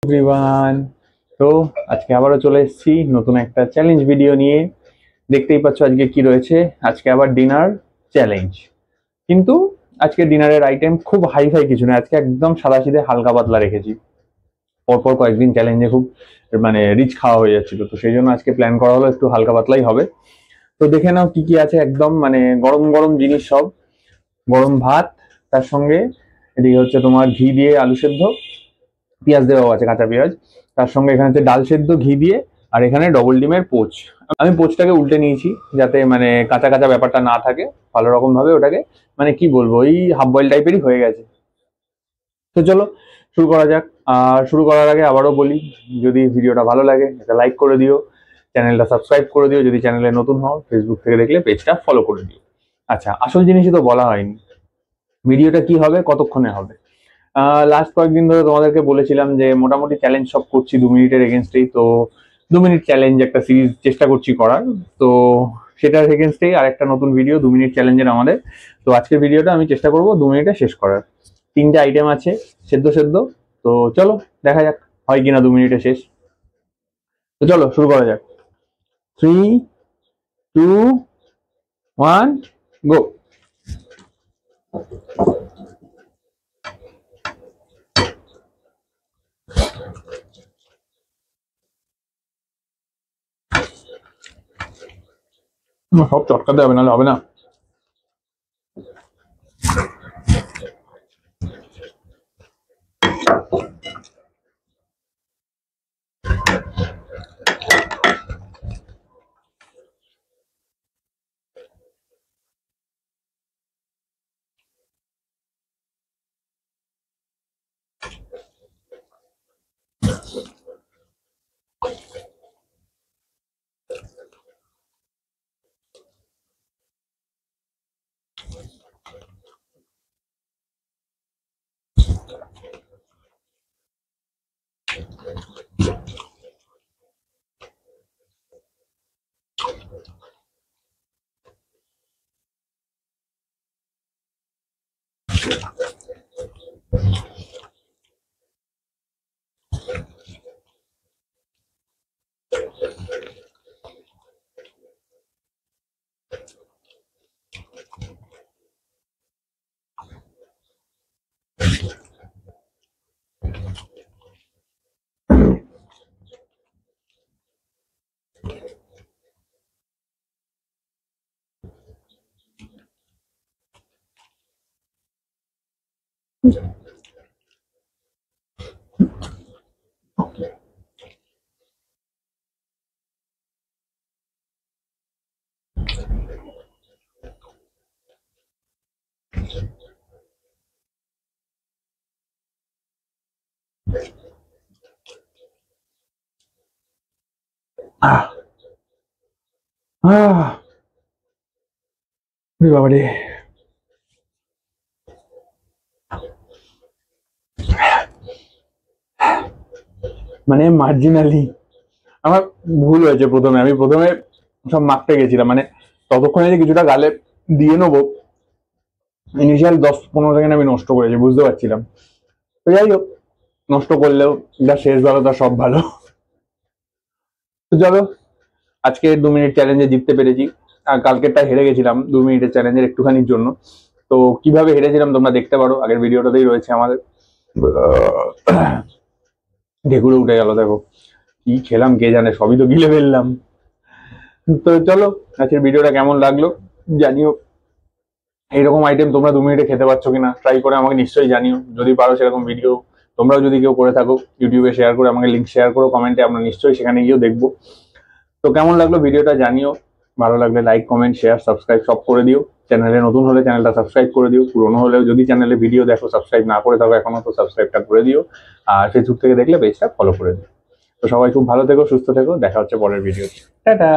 Everyone. তো আজকে আবারও চলে এসেছি নতুন একটা চ্যালেঞ্জ ভিডিও নিয়ে। দেখতেই পাচ্ছ আজকে কি রয়েছে, আজকে আবার ডিনার চ্যালেঞ্জ। কিন্তু আজকে ডিনারের আইটেম খুব হাই ফাই কিছু না, আজকে একদম সাদাসিধে হালকা পাতলা রেখেছি। পরপর কয়েকদিন চ্যালেঞ্জে খুব রিচ খাওয়া হয়ে যাচ্ছিল, তো সেই জন্য আজকে প্ল্যান করা হলো একটু হালকা পাতলাই হবে। তো দেখে নাও কি কি আছে, একদম গরম গরম জিনিস সব। গরম ভাত, তার সঙ্গে এদিকে হচ্ছে তোমার ঘি দিয়ে আলু সেদ্ধ, পেঁয়াজ দেওয়া আছে, কাঁচা পেঁয়াজ। তার সঙ্গে এখানে হচ্ছে ডাল সেদ্ধ ঘি দিয়ে, আর এখানে ডবল ডিমের পোচ। আমি পোচটাকে উল্টে নিয়েছি যাতে কাঁচা কাঁচা ব্যাপারটা না থাকে, ভালো রকম ভাবে ওটাকে কি বলবো, ওই হাফ বয়েল টাইপেরই হয়ে গেছে। তো চলো শুরু করা যাক। আর শুরু করার আগে আবারও বলি, যদি ভিডিওটা ভালো লাগে একটা লাইক করে দিও, চ্যানেলটা সাবস্ক্রাইব করে দিও, যদি চ্যানেলে নতুন হও ফেসবুক থেকে দেখলে পেজটা ফলো করে দিও। আচ্ছা, আসল জিনিসই তো বলা হয়নি, ভিডিওটা কি হবে, কতক্ষণে হবে। লাস্ট কয়েকদিন ধরে তোমাদেরকে বলেছিলাম যে মোটামুটি চ্যালেঞ্জ সব করছি 2 মিনিটের এগেনস্টেই। তো 2 মিনিট চ্যালেঞ্জ একটা সিরিজ চেষ্টা করছি করার, তো সেটার এগেনস্টেই আর একটা নতুন ভিডিও 2 মিনিট চ্যালেঞ্জের আমাদের। তো আজকের ভিডিওটা আমি চেষ্টা করবো 2 মিনিটে শেষ করার। 3টে আইটেম আছে সেদ্ধ সেদ্ধ। তো চলো দেখা যাক হয় কিনা 2 মিনিটে শেষ। তো চলো শুরু করা যাক। 3, 2, 1, গো। সব চটকাতে হবে, নাহলে হবে না। বাবারে, মার্জিনালি আমার ভুল হয়েছে। আমি প্রথমে সব মাপতে গেছিলাম, ততক্ষণে যে কিছুটা গালে দিয়ে নেবো, ইনিশিয়াল 10-15 সেকেন্ড আমি নষ্ট করেছি, বুঝতে পারছিলাম। তো যাই হোক, নষ্ট করলেও যা শেষ ভালো তা সব ভালো। তো চলো, আজকে 2 মিনিট চ্যালেঞ্জে জিততে পেরেছি, আর কালকেরটা হেরে গেছিলাম 2 মিনিটের চ্যালেঞ্জের একটুখানির জন্য। তো কিভাবে হেরেছিলাম তোমরা দেখতে পারো, আগের ভিডিওটাতেই রয়েছে আমাদের। ঢেকুরে উঠে গেল, দেখো কি খেলাম কে জানে, সবই তো গিলে ফেললাম। তো চলো, আজকের ভিডিওটা কেমন লাগলো জানিও। এইরকম আইটেম তোমরা 2 মিনিটে খেতে পারছো কিনা ট্রাই করে আমাকে নিশ্চয়ই জানিও। যদি পারো সেরকম ভিডিও তোমরাও যদি কেউ করে থাকো, ইউটিউবে শেয়ার করে আমাকে লিঙ্ক শেয়ার করো কমেন্টে, আমরা নিশ্চয়ই সেখানে গিয়েও দেখবো। তো কেমন লাগলো ভিডিওটা জানিও, ভালো লাগলে লাইক কমেন্ট শেয়ার সাবস্ক্রাইব সব করে দিও। চ্যানেলে নতুন হলে চ্যানেলটা সাবস্ক্রাইব করে দিও, পুরনো হলেও যদি চ্যানেলে ভিডিও দেখো সাবস্ক্রাইব না করে থাকো এখনো, তো সাবস্ক্রাইবটা করে দিও। আর ফেসবুক থেকে দেখলে পেজটা ফলো করে দিও। তো সবাই খুব ভালো থেকো, সুস্থ থেকো, দেখা হচ্ছে পরের ভিডিওতে। টাটা।